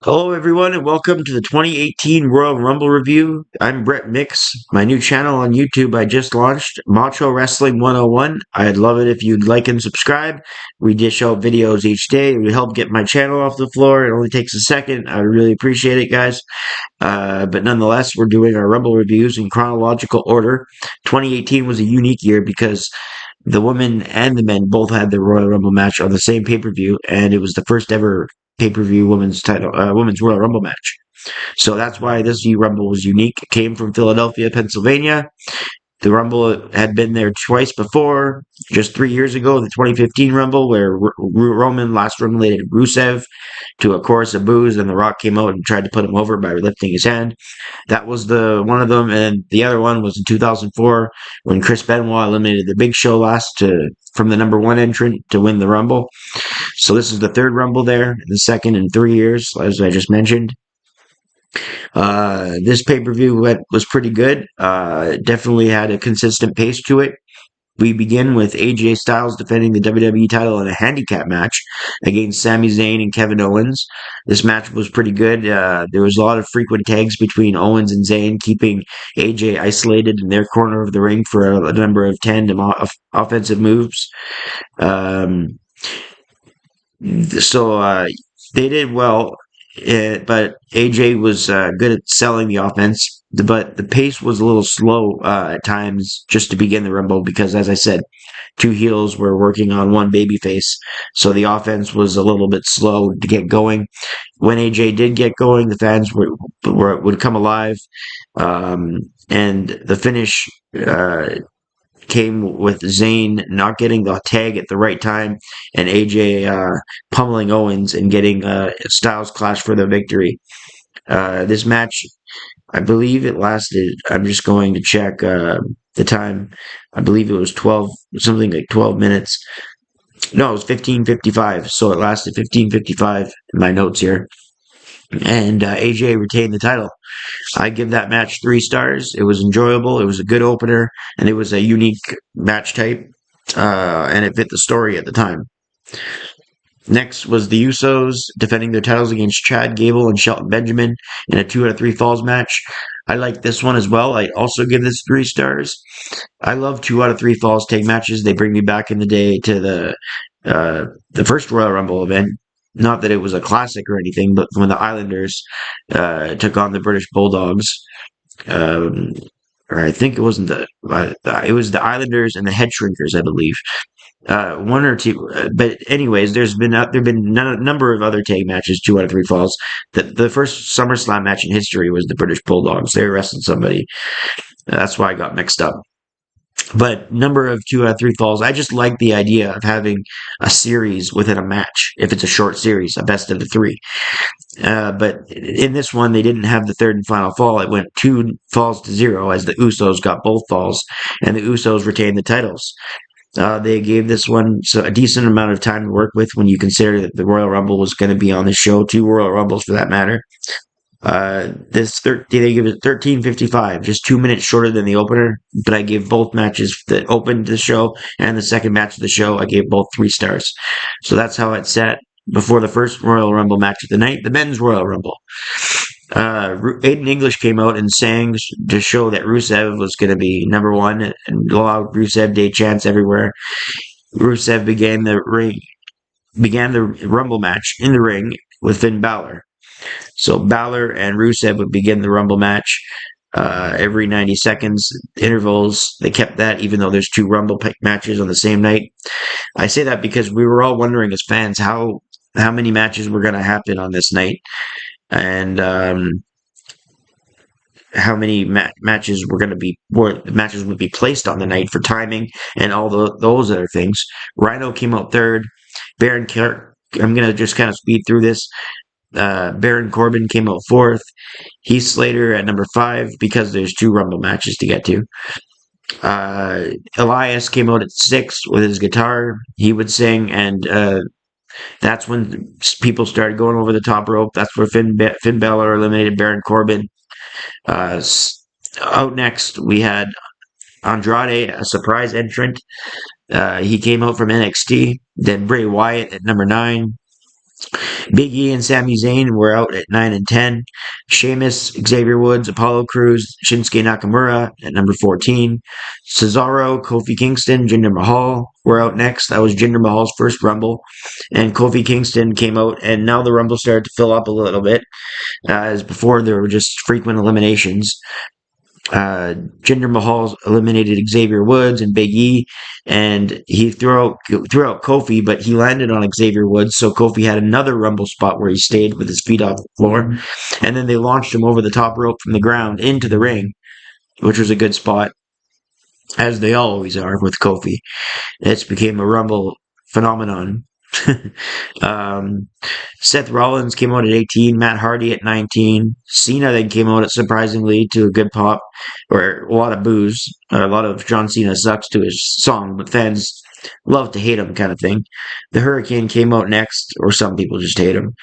Hello, everyone, and welcome to the 2018 Royal Rumble review. I'm Brett Mix. My new channel on YouTube I just launched, Macho Wrestling 101. I'd love it if you'd like and subscribe. We dish out videos each day. It would help get my channel off the floor. It only takes a second. I really appreciate it, guys. But nonetheless, we're doing our Rumble reviews in chronological order. 2018 was a unique year because the women and the men both had their Royal Rumble match on the same pay-per-view, and it was the first ever pay-per-view women's Royal Rumble match. So that's why this Rumble was unique. It came from Philadelphia, Pennsylvania. The Rumble had been there twice before, just 3 years ago, the 2015 Rumble, where Roman last eliminated Rusev to a chorus of boos, and The Rock came out and tried to put him over by lifting his hand. That was the one of them, and the other one was in 2004 when Chris Benoit eliminated the Big Show from the number one entrant to win the Rumble. So this is the third Rumble there, the second in 3 years, as I just mentioned. This pay-per-view was pretty good. Definitely had a consistent pace to it. We begin with AJ Styles defending the WWE title in a handicap match against Sami Zayn and Kevin Owens. This match was pretty good. There was a lot of frequent tags between Owens and Zayn, keeping AJ isolated in their corner of the ring for a number of tandem offensive moves. Um, so they did well, but AJ was good at selling the offense. But the pace was a little slow at times just to begin the Rumble because, as I said, two heels were working on one babyface, so the offense was a little bit slow to get going. When AJ did get going, the fans would come alive, and the finish came with Zayn not getting the tag at the right time and AJ pummeling Owens and getting Styles Clash for the victory. This match, I believe it lasted. I'm just going to check the time. I believe it was 12, something like 12 minutes. No, it was 15:55. So it lasted 15:55 in my notes here. And AJ retained the title. I give that match 3 stars. It was enjoyable. It was a good opener, and it was a unique match type, and it fit the story at the time. Next was the Usos defending their titles against Chad Gable and Shelton Benjamin in a 2 out of 3 falls match. I like this one as well. I also give this 3 stars. I love 2 out of 3 falls tag matches. They bring me back in the day to the first Royal Rumble event. Not that it was a classic or anything, but when the Islanders took on the British Bulldogs, um, or I think it wasn't it was the Islanders and the Head Shrinkers, I believe. One or two, but anyways, there've been a number of other tag matches, 2 out of 3 falls. The first SummerSlam match in history was the British Bulldogs. They wrestled somebody. That's why I got mixed up. But number of 2 out of 3 falls. I just like the idea of having a series within a match. If it's a short series, a best of the three. But in this one, they didn't have the third and final fall. It went 2 falls to 0 as the Usos got both falls, and the Usos retained the titles. They gave this one a decent amount of time to work with when you consider that the Royal Rumble was going to be on the show, 2 Royal Rumbles for that matter. They give it 13:55, just 2 minutes shorter than the opener. But I gave both matches that opened the show and the second match of the show. I gave both 3 stars. So that's how it sat before the first Royal Rumble match of the night, the men's Royal Rumble. Aiden English came out and sang to show that Rusev was going to be number one and allowed Rusev Day chants everywhere. Rusev began the Rumble match in the ring with Finn Balor. So Balor and Rusev would begin the Rumble match every 90 seconds intervals. They kept that even though there's 2 Rumble matches on the same night. I say that because we were all wondering as fans how many matches were going to happen on this night, and how many matches matches would be placed on the night for timing and all those other things. Rhino came out third. Baron I'm going to just kind of speed through this. Baron Corbin came out fourth. Heath Slater at number 5 because there's 2 Rumble matches to get to. Elias came out at 6 with his guitar. He would sing, and that's when people started going over the top rope. That's where Finn Balor eliminated Baron Corbin. Out next, we had Andrade, a surprise entrant. He came out from NXT. Then Bray Wyatt at number 9. Big E and Sami Zayn were out at 9 and 10. Sheamus, Xavier Woods, Apollo Crews, Shinsuke Nakamura at number 14. Cesaro, Kofi Kingston, Jinder Mahal were out next. That was Jinder Mahal's first Rumble. And Kofi Kingston came out, and now the Rumble started to fill up a little bit. As before, there were just frequent eliminations. Jinder Mahal eliminated Xavier Woods and Big E, and he threw out Kofi, but he landed on Xavier Woods, so Kofi had another Rumble spot where he stayed with his feet off the floor, and then they launched him over the top rope from the ground into the ring, which was a good spot, as they always are with Kofi. It's became a Rumble phenomenon. um, Seth Rollins came out at 18, Matt Hardy at 19. Cena then came out surprisingly to a good pop, or a lot of boos. A lot of John Cena sucks to his song, but fans love to hate him kind of thing. The Hurricane came out next, or some people just hate him.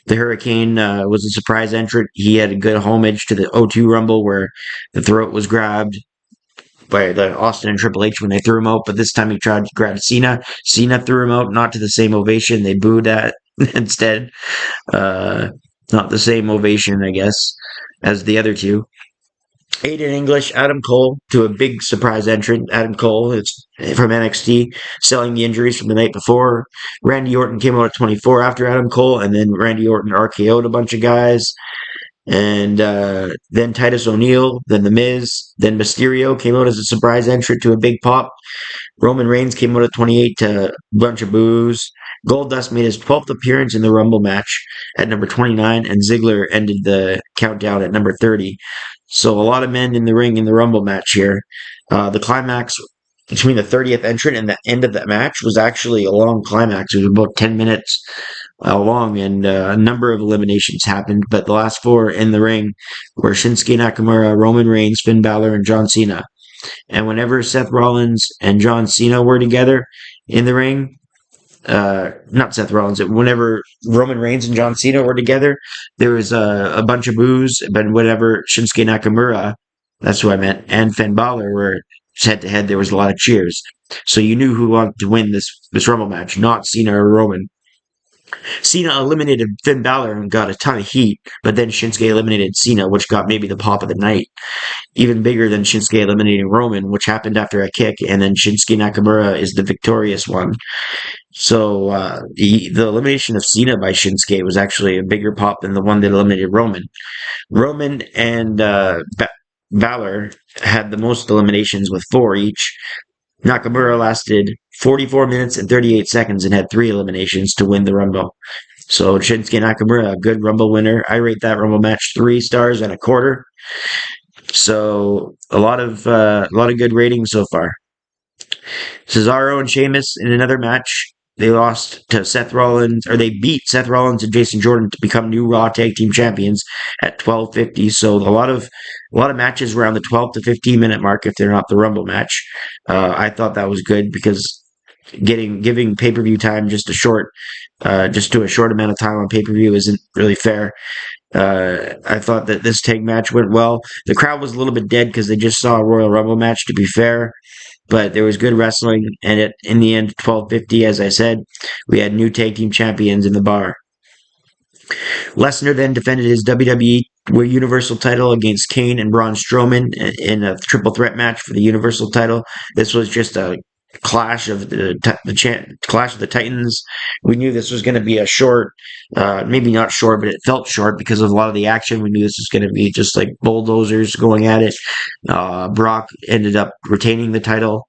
The Hurricane was a surprise entrant. He had a good homage to the O2 Rumble where the throat was grabbed by the Austin and Triple H when they threw him out, but this time he tried to grab Cena. Cena threw him out, not to the same ovation. They booed at instead. Uh, Not the same ovation, I guess, as the other two. Aiden English, Adam Cole to a big surprise entrant. Adam Cole is from NXT, selling the injuries from the night before. Randy Orton came out at 24 after Adam Cole, and then Randy Orton RKO'd a bunch of guys. And then Titus O'Neil, then The Miz, then Mysterio came out as a surprise entrant to a big pop. Roman Reigns came out at 28 to a bunch of boos. Goldust made his 12th appearance in the Rumble match at number 29, and Ziggler ended the countdown at number 30. So a lot of men in the ring in the Rumble match here. The climax between the 30th entrant and the end of that match was actually a long climax. It was about 10 minutes long, and a number of eliminations happened, but the last four in the ring were Shinsuke Nakamura, Roman Reigns, Finn Balor, and John Cena. And whenever Seth Rollins and John Cena were together in the ring, not Seth Rollins, whenever Roman Reigns and John Cena were together, there was a bunch of boos, but whenever Shinsuke Nakamura, that's who I meant, and Finn Balor were head to head, there was a lot of cheers. So you knew who wanted to win this Rumble match, not Cena or Roman. Cena eliminated Finn Balor and got a ton of heat, but then Shinsuke eliminated Cena, which got maybe the pop of the night. Even bigger than Shinsuke eliminating Roman, which happened after a kick, and then Shinsuke Nakamura is the victorious one. So the elimination of Cena by Shinsuke was actually a bigger pop than the one that eliminated Roman. Roman and Balor had the most eliminations with 4 each. Nakamura lasted 44 minutes and 38 seconds and had 3 eliminations to win the Rumble. So Shinsuke Nakamura, a good Rumble winner. I rate that Rumble match 3 stars and a quarter. So a lot of good ratings so far. Cesaro and Sheamus in another match. They lost to Seth Rollins, or they beat Seth Rollins and Jason Jordan to become new Raw Tag Team Champions at 12:50. So a lot of matches around the 12 to 15 minute mark if they're not the Rumble match. I thought that was good because giving pay per view time just a short amount of time on pay per view isn't really fair. I thought that this tag match went well. The crowd was a little bit dead because they just saw a Royal Rumble match, to be fair. But there was good wrestling, and in the end, 12:50, as I said, we had new tag team champions in the bar. Lesnar then defended his WWE Universal title against Kane and Braun Strowman in a triple threat match for the Universal title. This was just a clash of clash of the Titans. We knew this was going to be a short, maybe not short, but it felt short because of a lot of the action. We knew this was going to be just like bulldozers going at it. Brock ended up retaining the title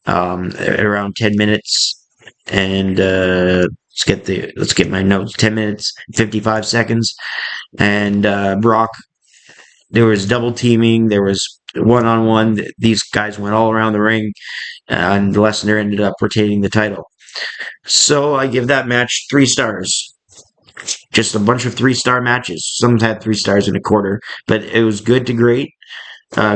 at around 10 minutes, and let's get my notes. 10 minutes, 55 seconds, and Brock. There was double teaming. There was one-on-one. These guys went all around the ring, and Lesnar ended up retaining the title. So I give that match 3 stars. Just a bunch of 3-star matches. Some had 3 stars and a quarter, but it was good to great.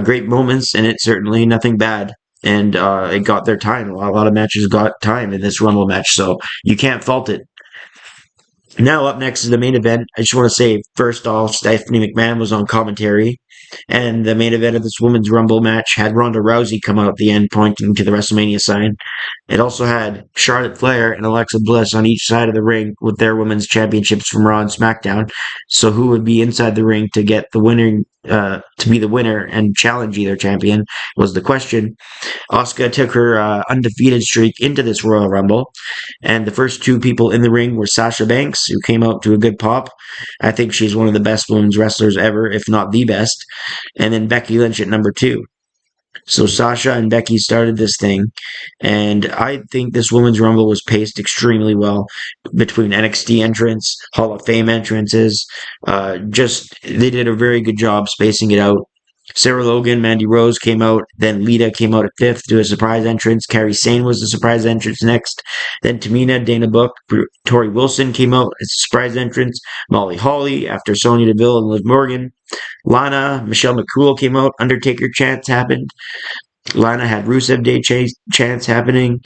Great moments, and it certainly nothing bad. And it got their time. A lot of matches got time in this Rumble match, so you can't fault it. Now up next is the main event. I just want to say, first off, Stephanie McMahon was on commentary. And the main event of this Women's Rumble match had Ronda Rousey come out at the end, pointing to the WrestleMania sign. It also had Charlotte Flair and Alexa Bliss on each side of the ring with their women's championships from Raw and SmackDown. So who would be inside the ring to get the winning, to be the winner and challenge either champion was the question. Asuka took her undefeated streak into this Royal Rumble, and the first two people in the ring were Sasha Banks, who came out to a good pop. I think she's one of the best women's wrestlers ever, if not the best. And then Becky Lynch at number two. So Sasha and Becky started this thing, and I think this Women's Rumble was paced extremely well between NXT entrants, Hall of Fame entrances. Just they did a very good job spacing it out. Sarah Logan, Mandy Rose came out. Then Lita came out at fifth to a surprise entrance. Kairi Sane was the surprise entrance next. Then Tamina, Dana Brooke, Tori Wilson came out as a surprise entrance. Molly Holly after Sonya Deville and Liv Morgan. Lana, Michelle McCool came out. Undertaker chants happened. Lana had Rusev Day chants happening.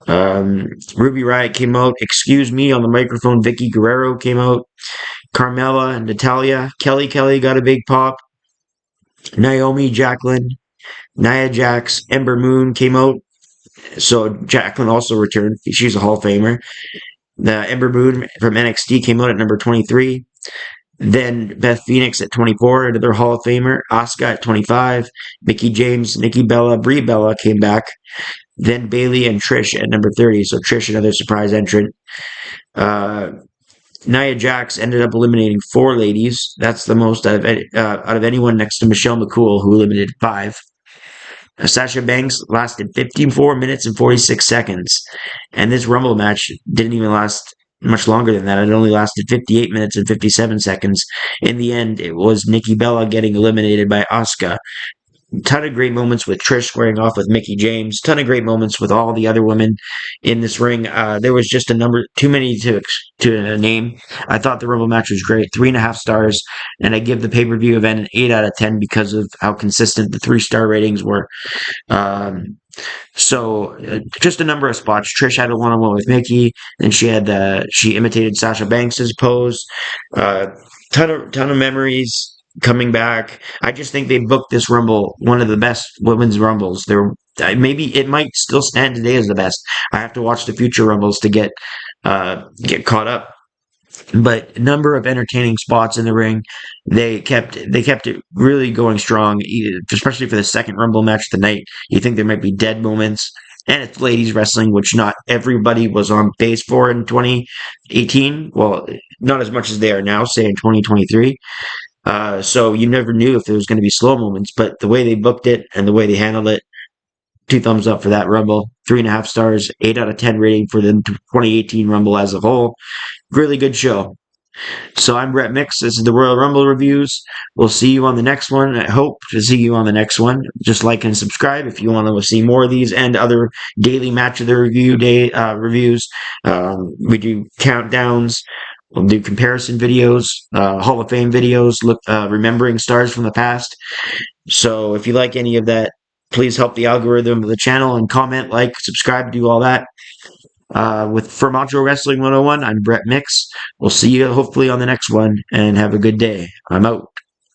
Ruby Riott came out. Excuse me on the microphone. Vicky Guerrero came out. Carmella and Natalia. Kelly got a big pop. Naomi, Jacqueline, Nia Jax, Ember Moon came out. So Jacqueline also returned. She's a Hall of Famer. The Ember Moon from NXT came out at number 23. Then Beth Phoenix at 24, another Hall of Famer. Asuka at 25. Mickie James, Nikki Bella, Brie Bella came back. Then Bayley and Trish at number 30. So Trish, another surprise entrant. Nia Jax ended up eliminating 4 ladies. That's the most out of anyone next to Michelle McCool, who eliminated 5. Sasha Banks lasted 54 minutes and 46 seconds. And this Rumble match didn't even last much longer than that. It only lasted 58 minutes and 57 seconds. In the end, it was Nikki Bella getting eliminated by Asuka. Ton of great moments with Trish squaring off with Mickie James. Ton of great moments with all the other women in this ring. There was just a number too many to name. I thought the Rumble match was great. 3.5 stars, and I give the pay-per-view event an 8 out of 10 because of how consistent the 3-star ratings were. Just a number of spots. Trish had a one-on-one with Mickie, and she imitated Sasha Banks' pose. Ton of memories coming back. I just think they booked this Rumble one of the best women's Rumbles. Maybe it might still stand today as the best. I have to watch the future Rumbles to get caught up. But number of entertaining spots in the ring. They kept it really going strong, especially for the second Rumble match of the night. You think there might be dead moments. And it's ladies wrestling, which not everybody was on base for in 2018. Well, not as much as they are now, say in 2023. So you never knew if there was going to be slow moments, but the way they booked it and the way they handled it, 2 thumbs up for that Rumble. 3.5 stars, 8 out of 10 rating for the 2018 Rumble as a whole. Really good show. So I'm Brett Mix. This is the Royal Rumble reviews. We'll see you on the next one. I hope to see you on the next one. Just like and subscribe if you want to see more of these and other daily match of the review day reviews. We do countdowns. We'll do comparison videos, Hall of Fame videos, remembering stars from the past. So if you like any of that, please help the algorithm of the channel and comment, like, subscribe, do all that. For Macho Wrestling 101, I'm Brett Mix. We'll see you hopefully on the next one, and have a good day. I'm out.